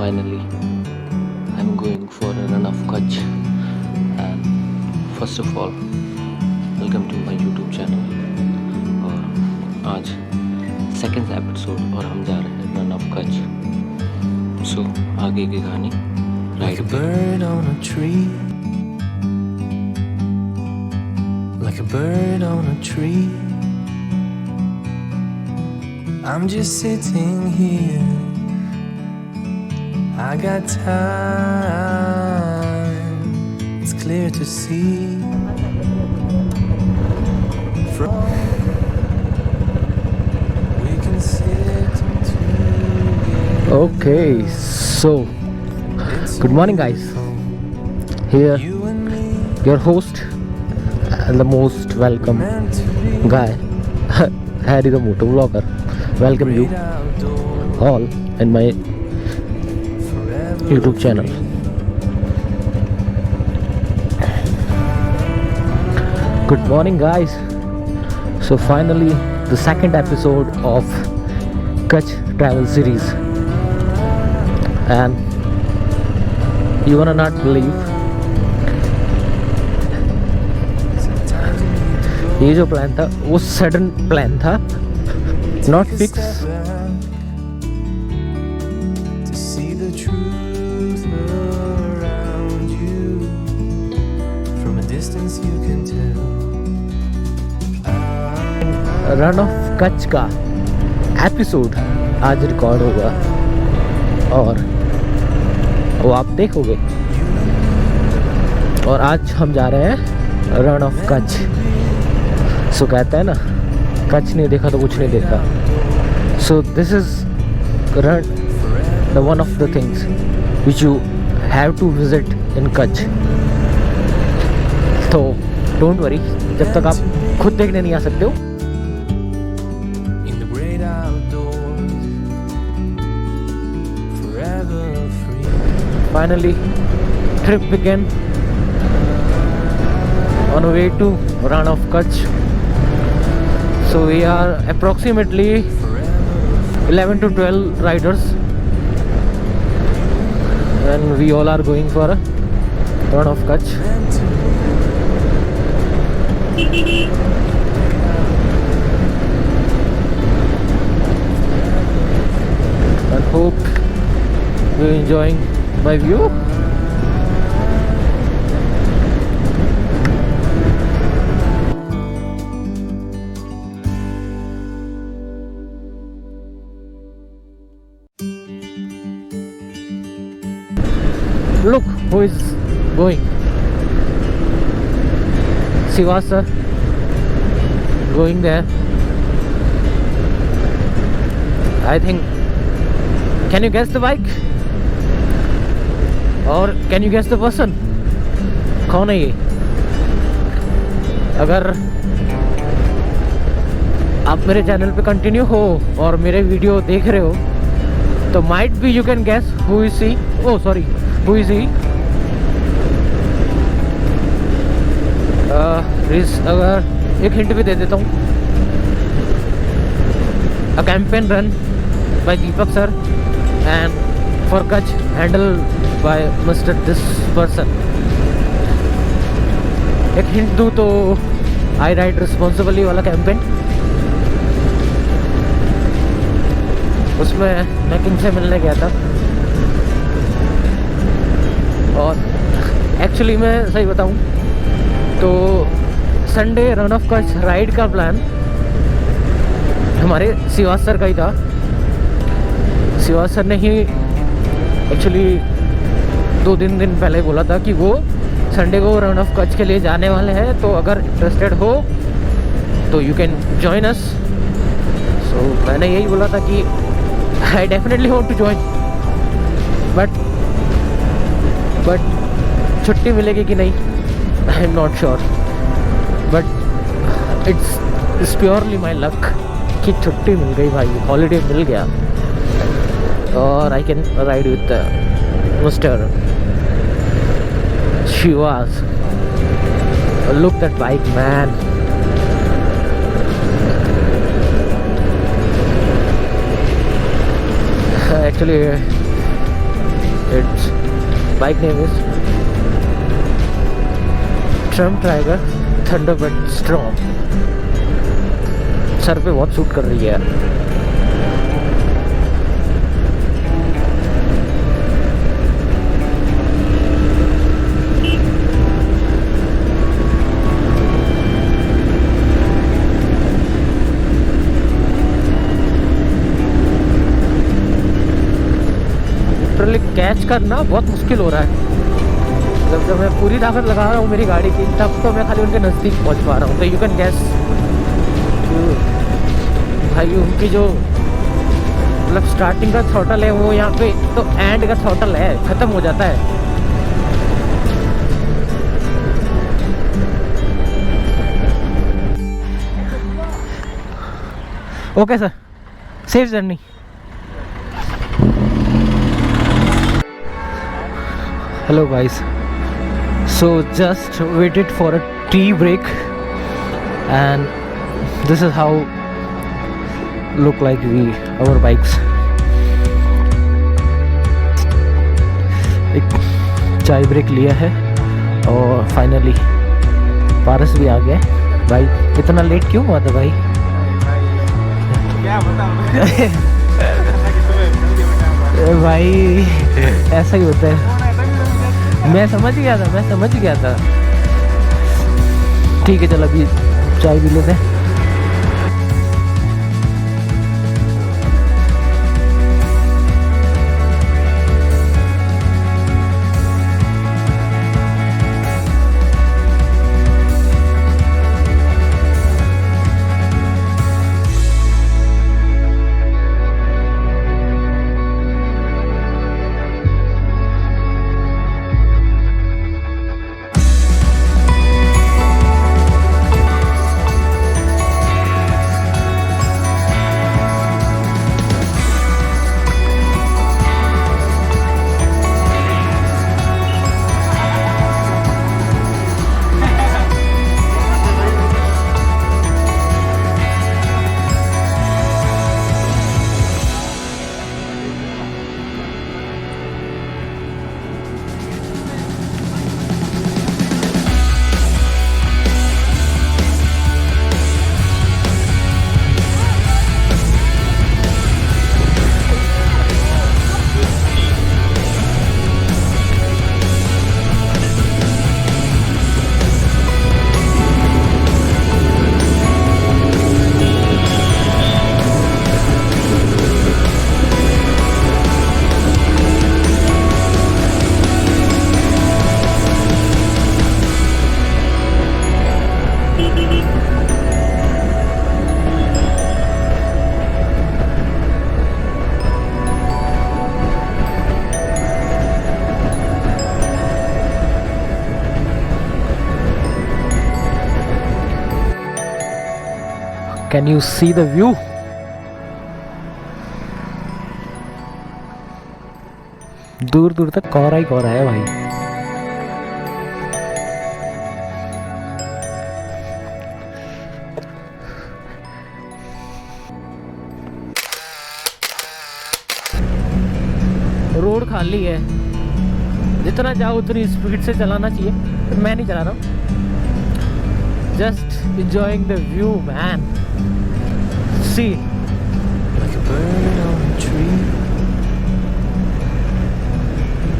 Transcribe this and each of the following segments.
finally I'm going for a run of Kutch. And first of all, welcome to my YouTube channel. और आज second episode और हम जा रहे हैं रन ऑफ कच्छ. सो आगे की कहानी Like a bird on a tree, like a bird on a tree. I'm just sitting here. I got time. It's clear to see. From we can sit together. Okay, so good morning guys. Here You and me your host and the most welcome meant to be guy Harry the motor vlogger. Welcome you great outdoors all in my forever. YouTube channel. Good morning guys. So finally the second episode of Kutch travel series, and you wanna not believe ये जो plan था वो sudden plan था, not fix. To see the truth around you. From a distance you can tell. Run of Kutch का episode आज record होगा और वो आप देखोगे. और आज हम जा रहे हैं रन ऑफ कच्छ. सो कहता है ना, कच्छ नहीं देखा तो कुछ नहीं देखा. So this is Rann the one of the things which you have to visit in Kutch. तो डोंट वरी, जब तक आप खुद देखने नहीं आ सकते हो. In the great outdoors. Forever free. Finally, trip began on our way to Run of Kutch. So we are approximately 11 to 12 riders, and we all are going for a Run of Kutch. And hope you're enjoying my view. Look who is going. Siva sir going there. I think, can you guess the bike? Or can you guess the person? कौन है ये? अगर आप मेरे channel पे continue हो और मेरे वीडियो देख रहे हो तो might be you can guess who is he. Oh sorry, who is he? अगर एक हिंट भी दे देता हूँ. A campaign run by Deepak sir and for Kutch handle by mister this person. एक हिंट दूँ तो आई राइड रिस्पॉन्सिबली वाला कैंपेन, उसमें मैं किन से मिलने गया था. और एक्चुअली मैं सही बताऊं तो Sunday run of Kutch ride का प्लान हमारे सिवास सर का ही था. सिवास सर ने ही एक्चुअली 2-3 दिन पहले बोला था कि वो संडे को रन ऑफ कच्छ के लिए जाने वाले हैं, तो अगर इंटरेस्टेड हो तो you can join us. So मैंने यही बोला था कि I definitely want to join, but छुट्टी मिलेगी कि नहीं I am not sure. But it's purely my luck कि छुट्टी मिल गई भाई, हॉलीडे मिल गया और I can ride with mister Shivas. Look that bike man. Actually Its bike name is Trump Tiger Thunderbird Storm. सर पे बहुत सूट कर रही है यार। कैच करना बहुत मुश्किल हो रहा है। जब मैं पूरी ताकत लगा रहा हूँ मेरी गाड़ी की, तब तो मैं खाली उनके नज़दीक पहुँच पा रहा हूँ। तो यू कैन गैस भाई उनकी जो मतलब स्टार्टिंग का थ्रॉटल है वो यहाँ पे तो एंड का थ्रॉटल है, ख़त्म हो जाता है। Okay sir, safe journey. Hello guys, so just waited for a tea break and this is how look like our bikes. एक चाय ब्रेक लिया है और फाइनली पारस भी आ गया। भाई इतना लेट क्यों हुआ था भाई? क्या बताऊं भाई ऐसा ही होता है। मैं समझ गया था। ठीक है चल अभी चाय भी लेते हैं। Can you see the view? दूर दूर तक कोहरा ही कोहरा है भाई। रोड खाली है, जितना जाओ उतनी स्पीड से चलाना चाहिए, मैं नहीं चला रहा हूँ। Just enjoying the view man. See like a bird on a tree.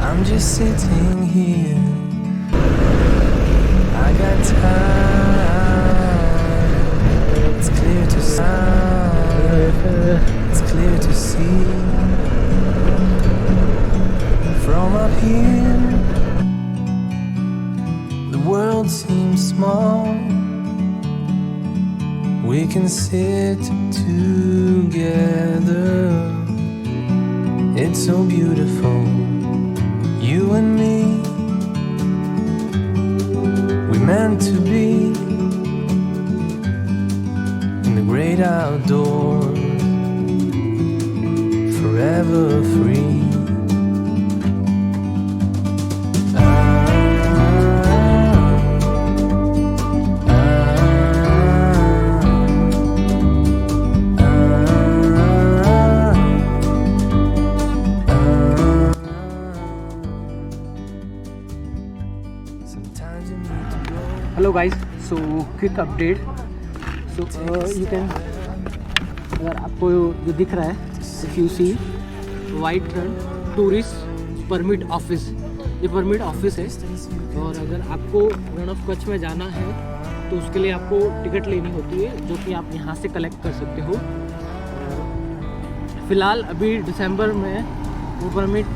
I'm just sitting here. I got time. It's clear to see. It's clear to see. From up here, the world seems small. We can sit together. It's so beautiful, you and me. We meant to be in the great outdoors, forever free. Hello guys, so quick update. So you can, अगर आपको जो दिख रहा है, if you see white Rann tourist permit office, ये permit office है। और अगर आपको रण ऑफ कच्छ में जाना है तो उसके लिए आपको टिकट लेनी होती है, जो कि आप यहाँ से कलेक्ट कर सकते हो। फ़िलहाल अभी दिसंबर में वो परमिट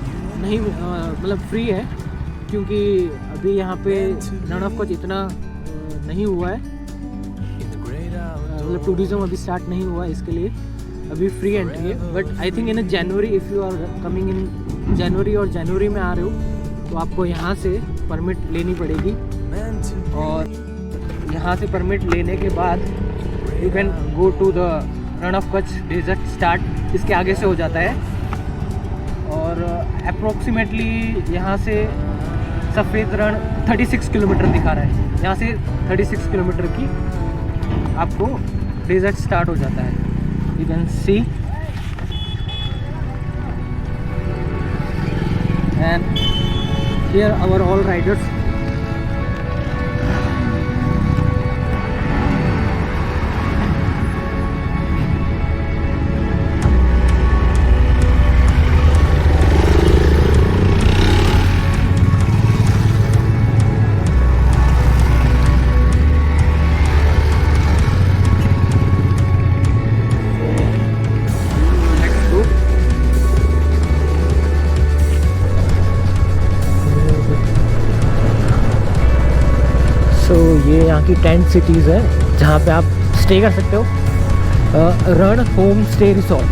नहीं, मतलब फ्री है, क्योंकि अभी यहाँ पे रण ऑफ कच्छ इतना नहीं हुआ है, मतलब टूरिज़्म अभी स्टार्ट नहीं हुआ है, इसके लिए अभी फ्री एंट्री है। But I think in January, if you are coming in January और जनवरी में आ रहे हो तो आपको यहाँ से परमिट लेनी पड़ेगी। और यहाँ से परमिट लेने के बाद you can go to the Rann of Kutch desert start, इसके आगे से हो जाता है। और अप्रोक्सीमेटली यहाँ से सफ़ेद रण 36 किलोमीटर दिखा रहा है, यहाँ से 36 किलोमीटर की आपको डेजर्ट स्टार्ट हो जाता है। You can see and here our all riders. तो ये यहाँ की टेंट सिटीज़ है जहाँ पे आप स्टे कर सकते हो, रण होम स्टे रिसोर्ट।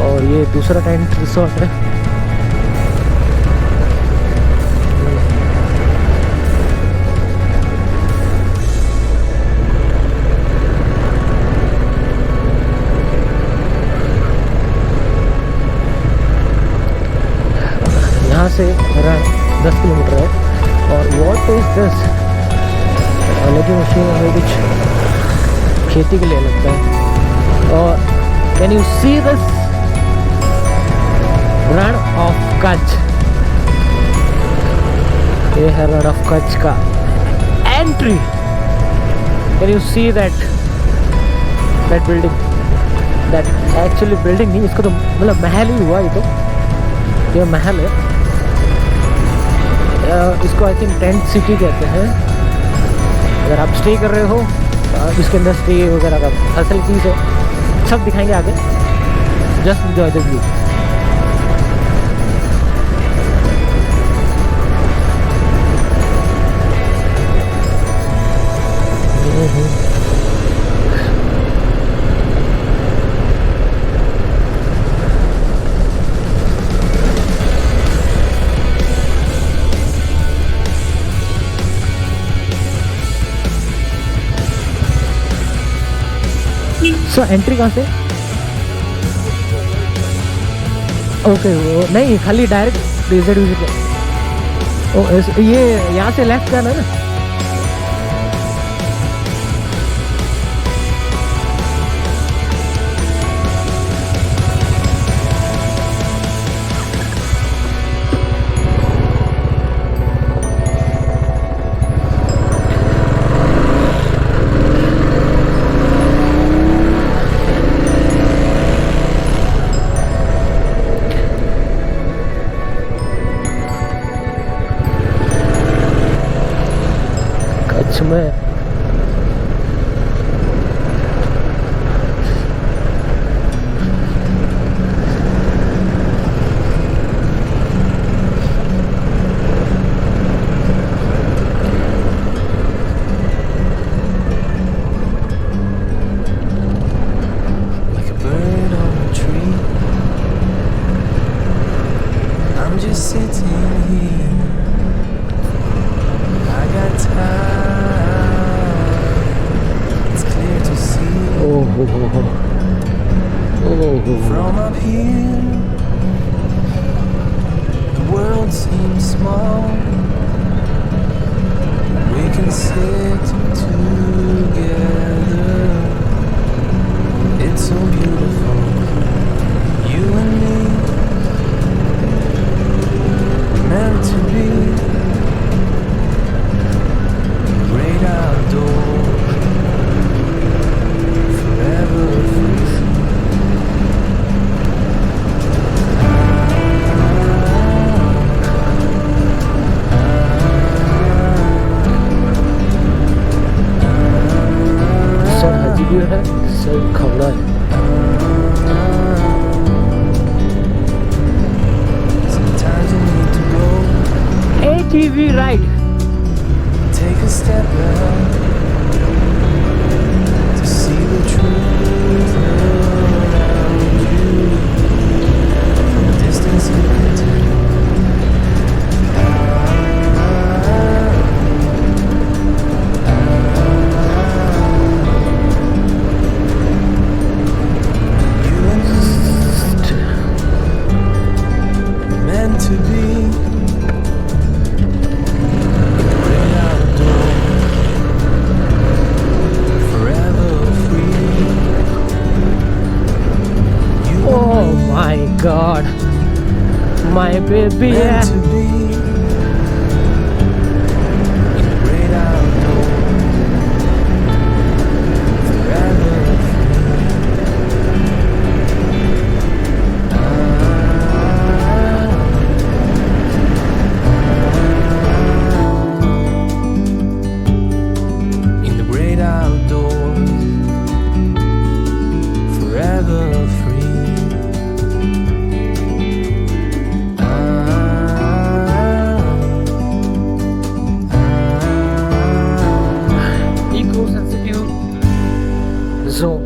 और ये दूसरा टेंट रिसोर्ट है। यहाँ से रण 10 किलोमीटर है। और वॉट इज दिस, अलग ही मशीन है, कुछ खेती के लिए लगता है। और can you see this Rann of Kutch, ये है रण ऑफ कच्छ का entry. Can you see that building, that actually building नहीं, इसको तो मतलब महल ही हुआ, ये महल है। इसको आई थिंक टेंट सिटी कहते हैं। अगर आप स्टे कर रहे हो, इसके अंदर स्टे वगैरह का फैसिलिटीज़ है, सब दिखाएंगे आगे। Just enjoy the view. So entry कहाँ से? ओके, वो नहीं, खाली डायरेक्ट डेजर्ट विजिट। ओ ये यहाँ से लेफ्ट जाना है ना? में like a bird on a tree. I'm just sitting here. I got time. a step out to see the truth around you. From a distance you can tell. You and I meant to be great outdoors, forever free. You Oh my god, my baby. meant to be in the great outdoors, forever free. In the great outdoors, forever free. Eco-sensitive zone.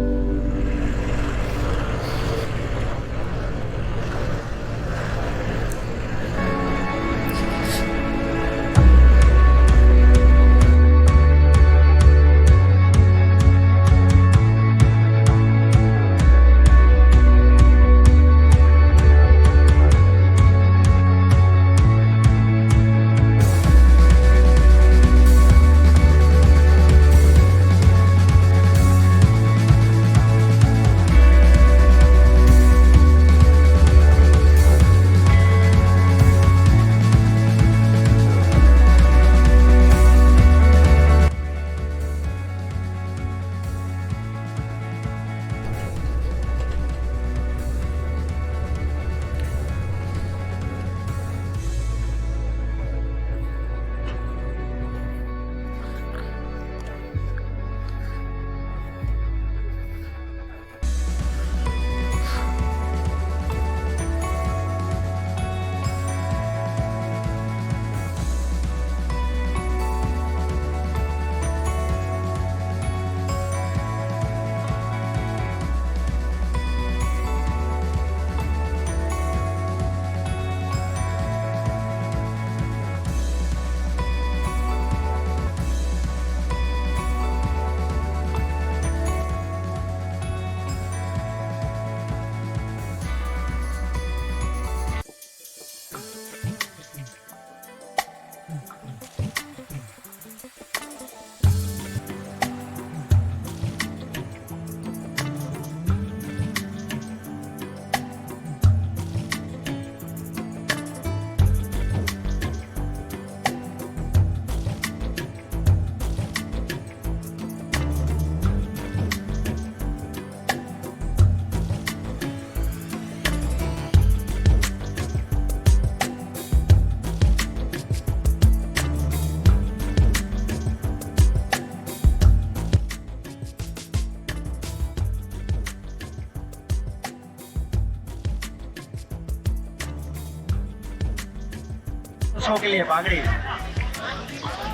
Show के लिए पागड़ी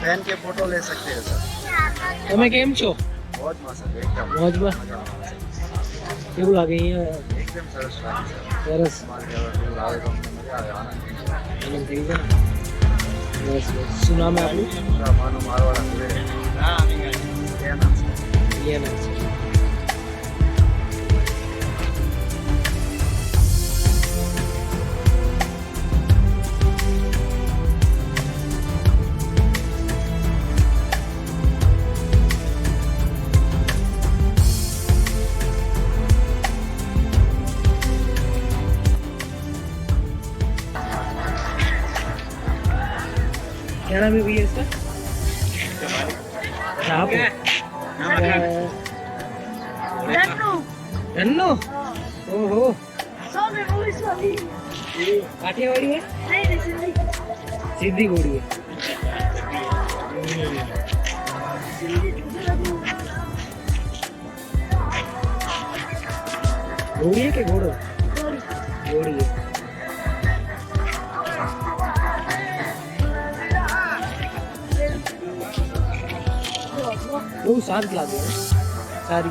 पहन के photo ले सकते हैं sir. તમે કેમ છો? बहुत मस्त है एकदम મોજમાં કેવું લાગે અહીંયા? एकदम सरस लागे सर। સરસ हमारे घर में लावे तो हमने मजा आया आनंद આનંદ થઈ ગયો ને? બસ બસ. શું નામ है आपનું? पूरा मानो मारवाड़ा पूरे क्या नाम से ये नाम से. क्या नाम है भैया इसका? आप धन्नो ओहो काठियावाड़ी है सीधी घोड़ी है घोड़ी है कि घोड़ो घोड़ी है वो शांत लागे सारी